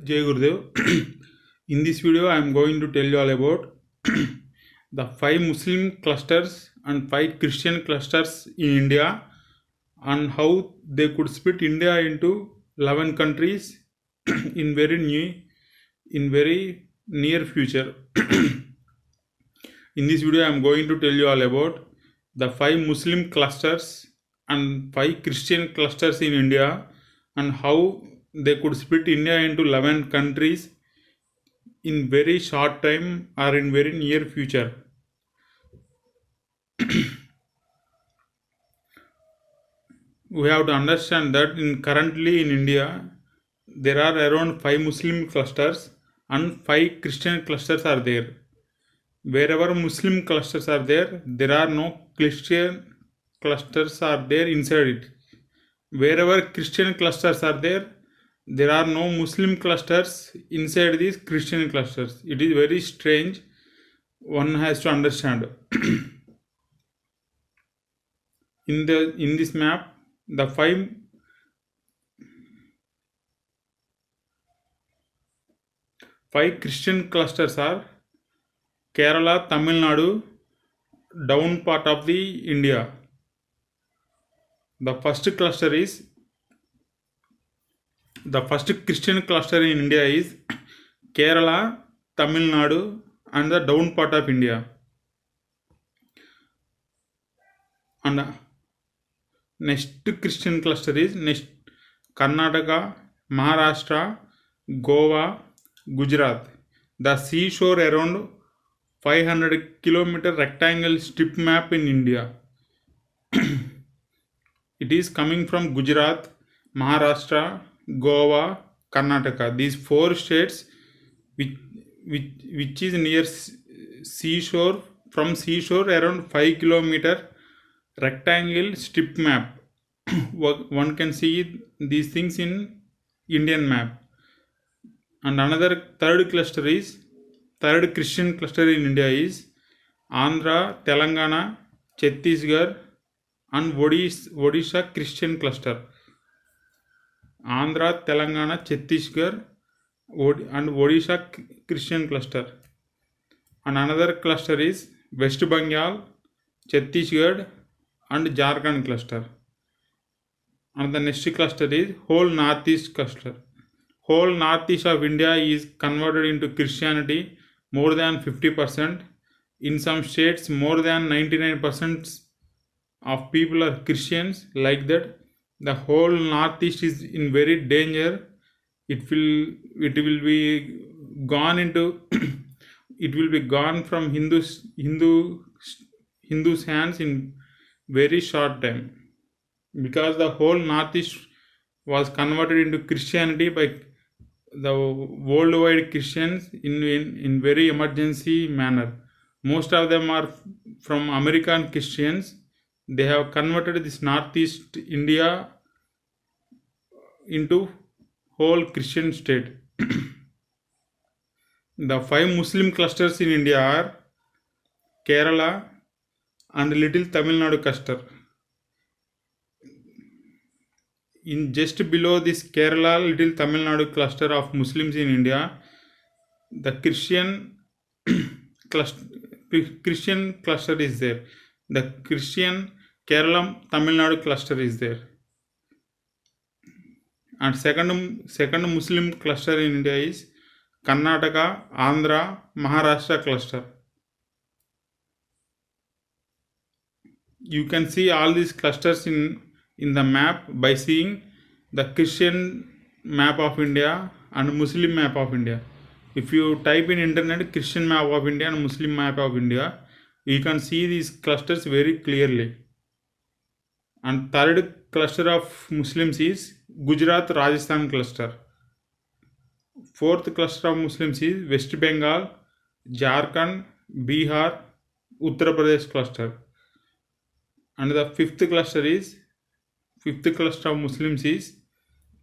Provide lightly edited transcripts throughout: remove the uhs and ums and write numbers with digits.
Jai Gurudev. In this video, I am going to tell you all about the 5 Muslim clusters and 5 Christian clusters in India and how they could split India into 11 countries in very near future. In this video, I am going to tell you all about the 5 Muslim clusters and 5 Christian clusters in India and how they could split India into 11 countries in very short time or in very near future. We have to understand that currently in India there are around 5 Muslim clusters and 5 Christian clusters are there. Wherever Muslim clusters are there, there are no Christian clusters are there inside it. Wherever Christian clusters are there, there are no Muslim clusters inside these Christian clusters. It is very strange. One has to understand. In this map, the five Christian clusters are Kerala, Tamil Nadu, down part of the India. The first Christian cluster in India is Kerala, Tamil Nadu and the down part of India. And next Christian cluster is Karnataka, Maharashtra, Goa, Gujarat. The seashore around 500 kilometer rectangle strip map in India. It is coming from Gujarat, Maharashtra, Goa, Karnataka. These 4 states which is near seashore, from seashore around 5 kilometer rectangle strip map. One can see these things in Indian map. And another third Christian cluster in India is Andhra, Telangana, Chhattisgarh and Odisha Christian cluster. Andhra, Telangana, Chhattisgarh and Odisha Christian cluster. And another cluster is West Bengal, Chhattisgarh and Jharkhand cluster. And the next cluster is whole northeast cluster. Whole northeast of India is converted into Christianity more than 50%. In some states, more than 99% of people are Christians. Like that, the whole northeast is in very danger. It will be gone into it will be gone from Hindus hands in very short time, because the whole northeast was converted into Christianity by the worldwide Christians in very emergency manner. Most of them are from American Christians. They have converted this northeast India into whole Christian state. The 5 Muslim clusters in India are Kerala and little Tamil Nadu cluster. In just below this Kerala, little Tamil Nadu cluster of Muslims in India, the Christian cluster is there. The Christian Kerala Tamil Nadu cluster is there. And second Muslim cluster in India is Karnataka, Andhra, Maharashtra cluster. You can see all these clusters in the map by seeing the Christian map of India and Muslim map of India. If you type in internet Christian map of India and Muslim map of India, you can see these clusters very clearly. And third cluster of Muslims is Gujarat Rajasthan cluster. Fourth cluster of Muslims is West Bengal, Jharkhand, Bihar, Uttar Pradesh cluster. And the fifth cluster of Muslims is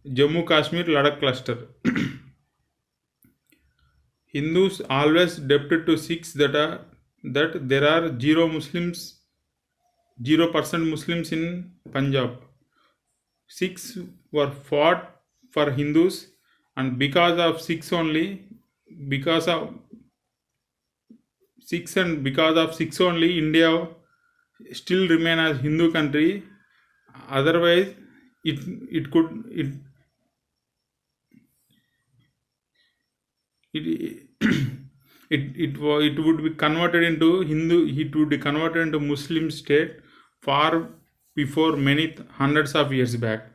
Jammu Kashmir Ladakh cluster. Hindus always depicted to Sikhs that there are 0% Muslims in Punjab. Sikhs were fought for Hindus and because of Sikhs only, because of Sikhs only, India still remain as Hindu country. Otherwise, it it could it it would be converted into Hindu. It would be converted into Muslim state far before many hundreds of years back.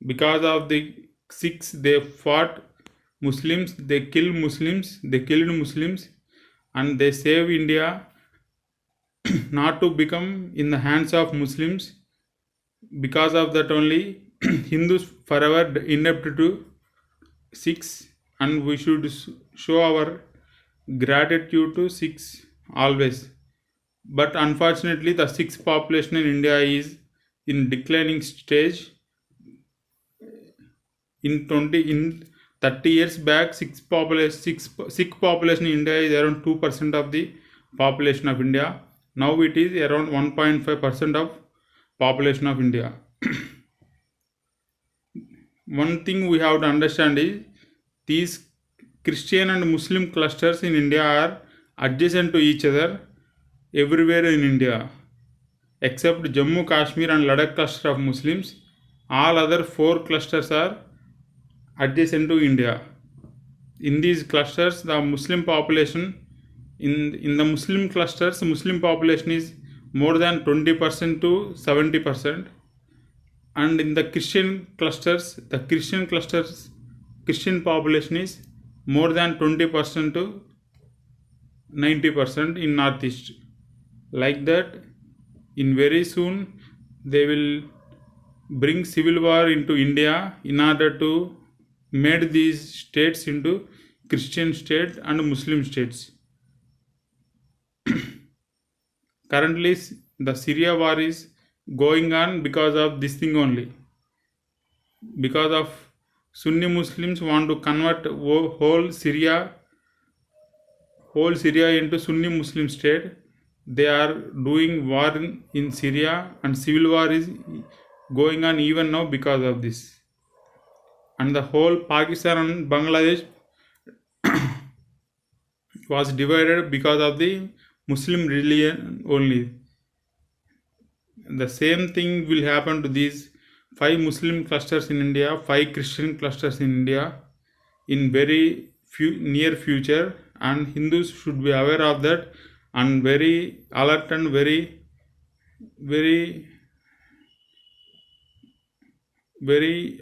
Because of the Sikhs, they fought Muslims, they killed Muslims, and they saved India not to become in the hands of Muslims. Because of that only, Hindus forever indebted to Sikhs, and we should show our gratitude to Sikhs always. But unfortunately, the Sikh population in India is in declining stage. In 30 years back, Sikh population in India is around 2% of the population of India. Now it is around 1.5% of population of India. One thing we have to understand is these Christian and Muslim clusters in India are adjacent to each other everywhere in India, except Jammu, Kashmir and Ladakh cluster of Muslims. All other 4 clusters are adjacent to India. In these clusters, the Muslim population in the Muslim clusters, Muslim population is more than 20% to 70%, and in the Christian clusters, Christian population is more than 20% to 90% in Northeast. Like that, in very soon they will bring civil war into India in order to make these states into Christian state and Muslim states. Currently, the Syria war is going on because of this thing only. Because of Sunni Muslims want to convert whole Syria into Sunni Muslim state. They are doing war in Syria, and civil war is going on even now because of this. And the whole Pakistan and Bangladesh was divided because of the Muslim religion only. The same thing will happen to these 5 Muslim clusters in India, 5 Christian clusters in India in very near future, and Hindus should be aware of that and very alert and very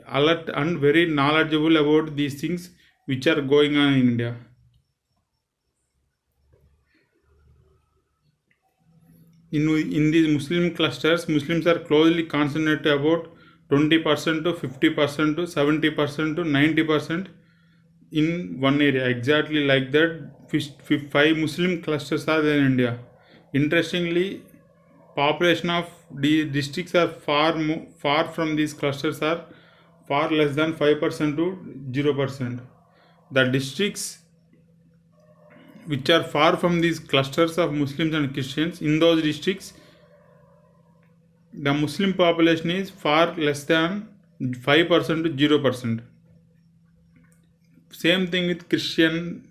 alert and very knowledgeable about these things which are going on in India. In these Muslim clusters, Muslims are closely concentrated about 20% to 50% to 70% to 90% in one area. Exactly like that, 5 Muslim clusters are there in India. Interestingly, population of the districts are far from these clusters are far less than 5% to 0%. The districts which are far from these clusters of Muslims and Christians, in those districts the Muslim population is far less than 5% to 0%. Same thing with Christians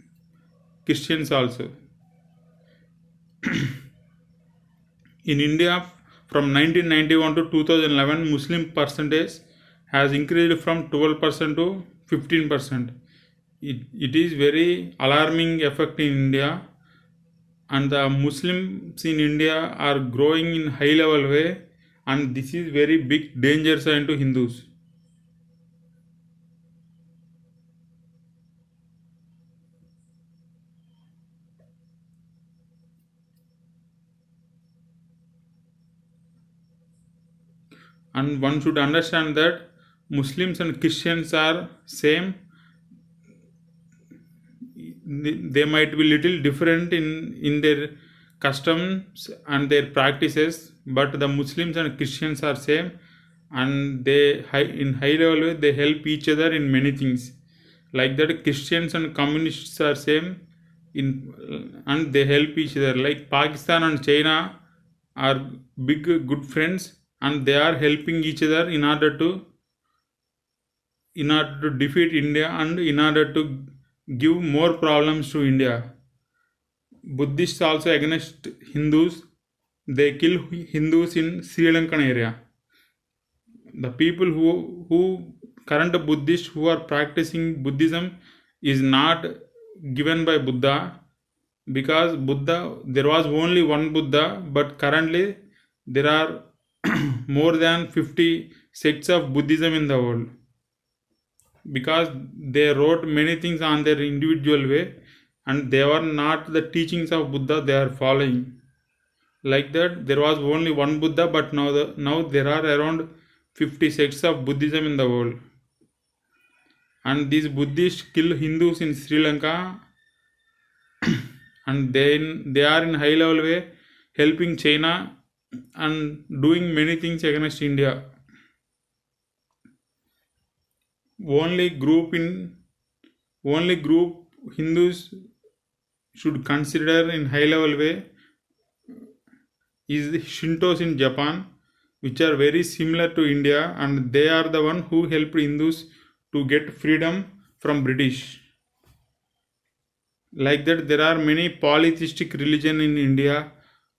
also. In India, from 1991 to 2011, Muslim percentage has increased from 12% to 15%. It is very alarming effect in India, and the Muslims in India are growing in high level way, and this is very big danger sign to Hindus. And one should understand that Muslims and Christians are same. They might be little different in their customs and their practices, but the Muslims and Christians are same, and they in high level way they help each other in many things. Like that, Christians and communists are same and they help each other. Like Pakistan and China are good friends, and they are helping each other in order to in order to defeat India and in order to give more problems to India. Buddhists also against Hindus. They kill Hindus in Sri Lankan area. The people who current Buddhists who are practicing Buddhism is not given by Buddha, because Buddha, there was only one Buddha, but currently there are more than 50 sects of Buddhism in the world, because they wrote many things on their individual way and they were not the teachings of Buddha they are following. Like that, there was only one Buddha, but now there are around 50 sects of Buddhism in the world. And these Buddhists kill Hindus in Sri Lanka and they are in high level way helping China and doing many things against India. Only group Hindus should consider in high level way is the Shintos in Japan, which are very similar to India, and they are the one who helped Hindus to get freedom from British. Like that, there are many polytheistic religion in India,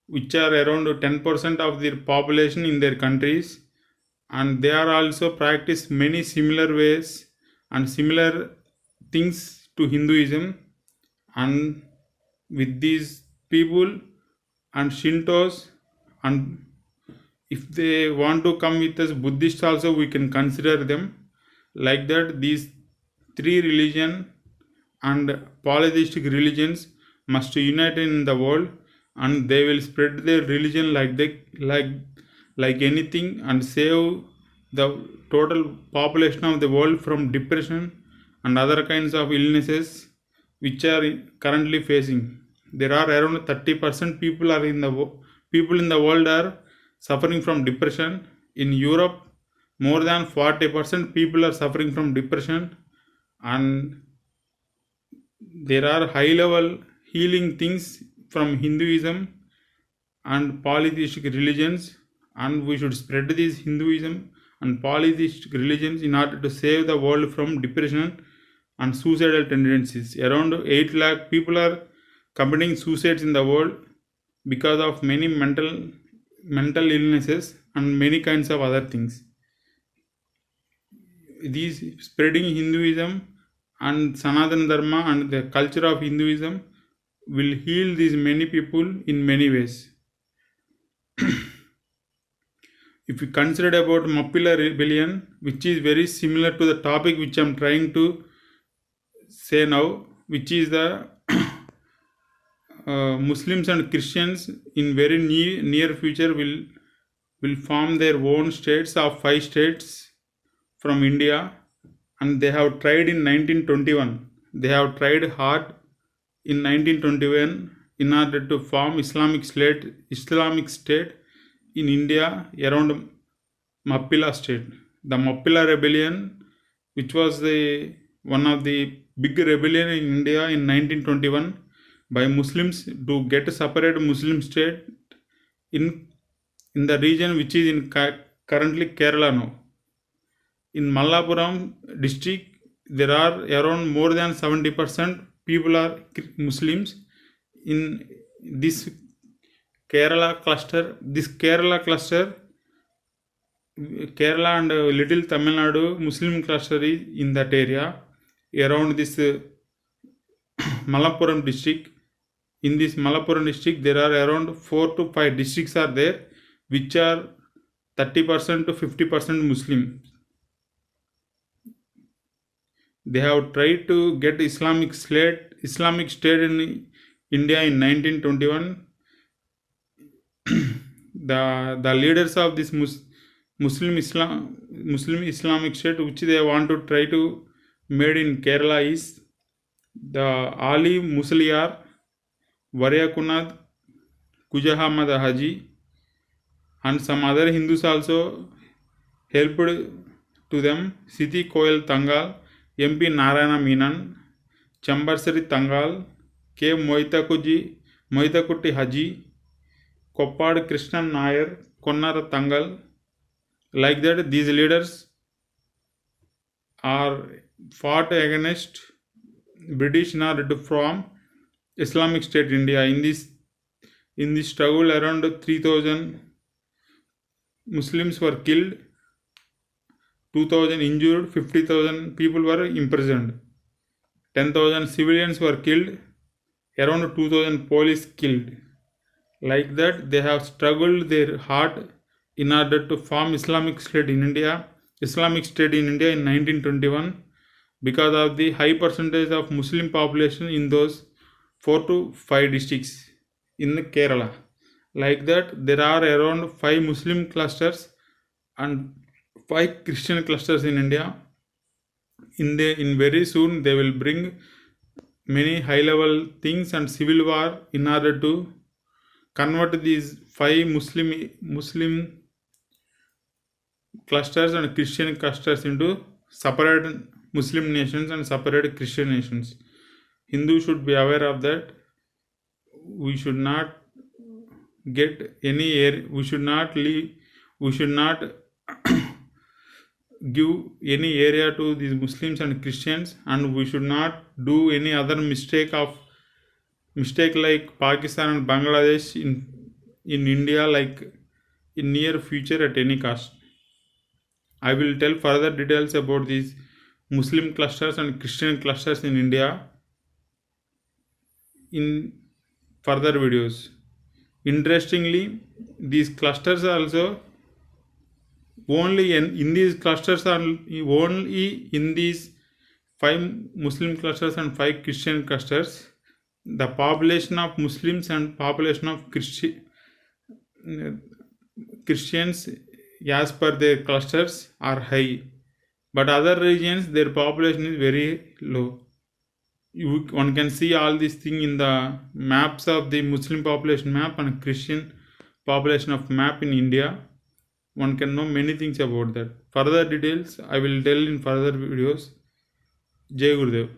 which are around 10% of their population in their countries, and they are also practice many similar ways and similar things to Hinduism. And with these people and Shintos, and if they want to come with us Buddhists also, we can consider them. Like that, these three religion and polytheistic religions must unite in the world, and they will spread their religion like anything and save the total population of the world from depression and other kinds of illnesses which are currently facing. There are around 30% people in the world are suffering from depression. In Europe, more than 40% people are suffering from depression, and there are high level healing things from Hinduism and polytheistic religions, and we should spread these Hinduism and polytheistic religions in order to save the world from depression and suicidal tendencies. Around 8 lakh people are committing suicides in the world because of many mental illnesses and many kinds of other things. These spreading Hinduism and Sanatana Dharma and the culture of Hinduism will heal these many people in many ways. If we consider about Mappila rebellion, which is very similar to the topic which I am trying to say now, which is the Muslims and Christians in very near future will form their own states of 5 states from India, and they have tried in 1921. They have tried hard in 1921 in order to form Islamic state in India around Mappila state. The Mappila rebellion, which was one of the big rebellion in India in 1921 by Muslims to get a separate Muslim state in the region which is in currently Kerala now. In Mallapuram district, there are around more than 70% people are Muslims. In this Kerala cluster, Kerala and little Tamil Nadu Muslim cluster is in that area around this Malappuram district. In this Malappuram district, there are around 4 to 5 districts are there, which are 30% to 50% Muslim. They have tried to get Islamic state in India in 1921. The leaders of this Muslim Islamic state, which they want to try to made in Kerala, is the Ali Musliar, Varyakunad, Kujahamad Haji, and some other Hindus also helped to them. Siti Koyal Tangal, MP Narayana Menon, Chambarsari Tangal, K. Moitakutti Haji, Koppad Krishnan Nair, Konnara Tangal. Like that, these leaders are fought against British in order to form Islamic State India. In this struggle, around 3,000 Muslims were killed, 2,000 injured, 50,000 people were imprisoned, 10,000 civilians were killed, around 2,000 police killed. Like that, they have struggled their heart in order to form Islamic State in India in 1921, because of the high percentage of Muslim population in those 4 to 5 districts in Kerala. Like that, there are around 5 Muslim clusters and 5 Christian clusters in India. In very soon they will bring many high level things and civil war in order to convert these 5 Muslim clusters and Christian clusters into separate Muslim nations and separate Christian nations. Hindu should be aware of that. We should not get any air. We should not give any area to these Muslims and Christians, and we should not do any other mistake like Pakistan and Bangladesh in India, like in near future at any cost. I will tell further details about these Muslim clusters and Christian clusters in India in further videos. Interestingly, these clusters are also only in these clusters are only in these 5 Muslim clusters and 5 Christian clusters, the population of Muslims and population of Christians as per their clusters are high, but other regions their population is very low. One can see all these things in the maps of the Muslim population map and Christian population of map in India. One can know many things about that. Further details I will tell in further videos. Jai Gurudev.